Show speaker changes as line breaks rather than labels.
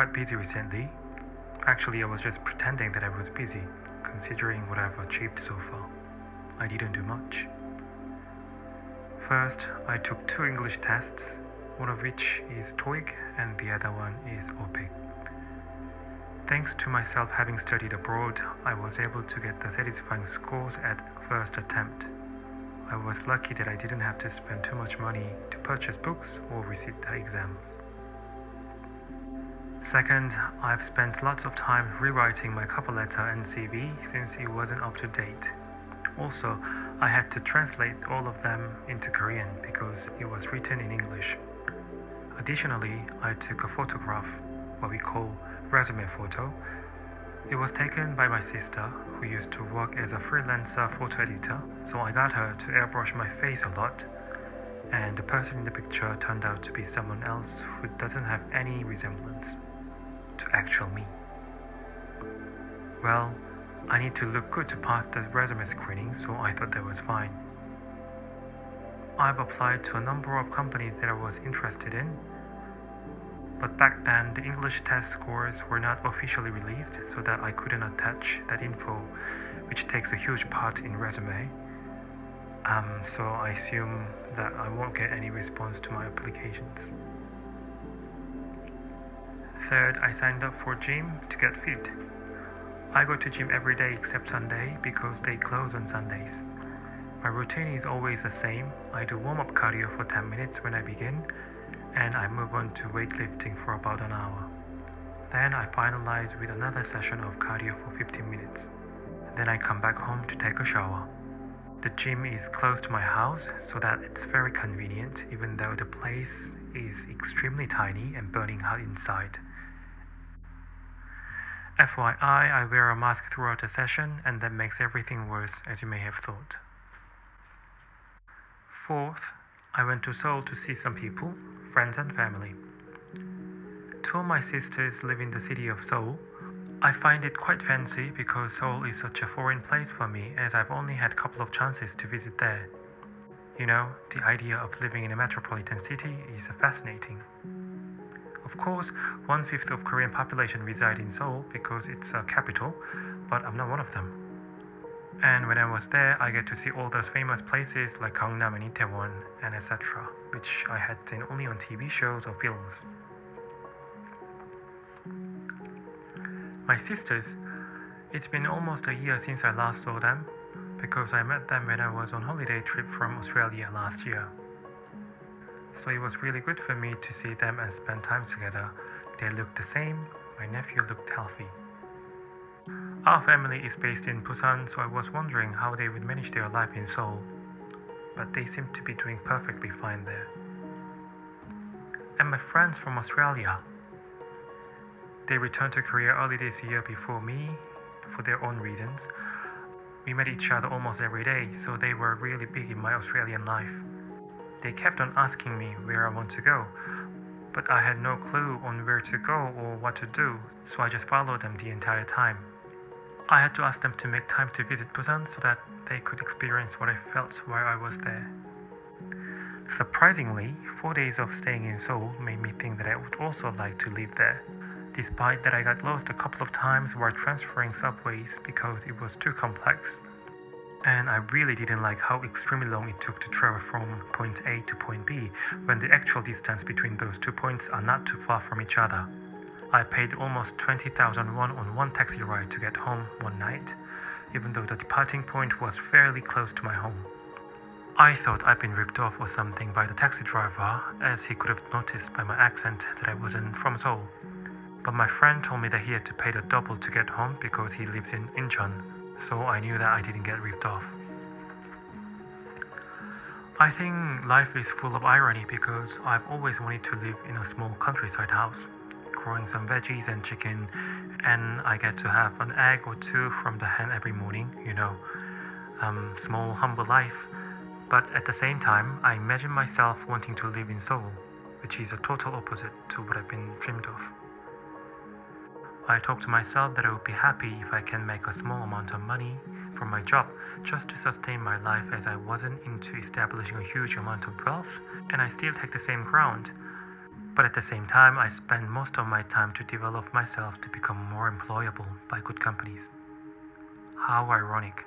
quite busy recently. Actually, I was just pretending that I was busy, considering what I've achieved so far. I didn't do much. First, I took 2 English tests, one of which is TOEIC and the other one is OPIC. Thanks to myself having studied abroad, I was able to get the satisfying scores at first attempt. I was lucky that I didn't have to spend too much money to purchase books or resit the exams. Second, I've spent lots of time rewriting my cover letter and CV since it wasn't up to date. Also, I had to translate all of them into Korean because it was written in English. Additionally, I took a photograph, what we call resume photo. It was taken by my sister, who used to work as a freelancer photo editor, so I got her to airbrush my face a lot, and the person in the picture turned out to be someone else who doesn't have any resemblance to actual me. Well, I need to look good to pass the resume screening, so I thought that was fine. I've applied to a number of companies that I was interested in, but back then the English test scores were not officially released, so that I couldn't attach that info, which takes a huge part in resume. So I assume that I won't get any response to my applications. Third, I signed up for gym to get fit. I go to gym every day except Sunday because they close on Sundays. My routine is always the same. I do warm-up cardio for 10 minutes when I begin, and I move on to weightlifting for about an hour. Then I finalize with another session of cardio for 15 minutes. Then I come back home to take a shower. The gym is close to my house, so that it's very convenient, even though the place is extremely tiny and burning hot inside. FYI, I wear a mask throughout the session, and that makes everything worse, as you may have thought. Fourth, I went to Seoul to see some people, friends and family. 2 of my sisters live in the city of Seoul. I find it quite fancy because Seoul is such a foreign place for me, as I've only had a couple of chances to visit there. You know, the idea of living in a metropolitan city is fascinating. Of course, 1/5 of Korean population reside in Seoul because it's a capital, but I'm not one of them. And when I was there, I get to see all those famous places like Gangnam and Itaewon and etc., which I had seen only on TV shows or films. My sisters, it's been almost a year since I last saw them because I met them when I was on holiday trip from Australia last year. So it was really good for me to see them and spend time together. They looked the same, my nephew looked healthy. Our family is based in Busan, so I was wondering how they would manage their life in Seoul, but they seem to be doing perfectly fine there. And my friends from Australia, they returned to Korea early this year before me for their own reasons. We met each other almost every day, so they were really big in my Australian life. They kept on asking me where I want to go, but I had no clue on where to go or what to do, so I just followed them the entire time. I had to ask them to make time to visit Busan so that they could experience what I felt while I was there. Surprisingly, 4 days of staying in Seoul made me think that I would also like to live there, despite that I got lost a couple of times while transferring subways because it was too complex. And I really didn't like how extremely long it took to travel from point A to point B when the actual distance between those 2 points are not too far from each other. I paid almost 20,000 won on one taxi ride to get home one night, even though the departing point was fairly close to my home. I thought I'd been ripped off or something by the taxi driver, as he could have noticed by my accent that I wasn't from Seoul. But my friend told me that he had to pay the double to get home because he lives in Incheon, so I knew that I didn't get ripped off. I think life is full of irony because I've always wanted to live in a small countryside house, growing some veggies and chicken, and I get to have an egg or 2 from the hen every morning, small humble life. But at the same time, I imagine myself wanting to live in Seoul, which is a total opposite to what I've been dreamed of. I talk to myself that I would be happy if I can make a small amount of money from my job just to sustain my life, as I wasn't into establishing a huge amount of wealth, and I still take the same ground. But at the same time, I spend most of my time to develop myself to become more employable by good companies. How ironic.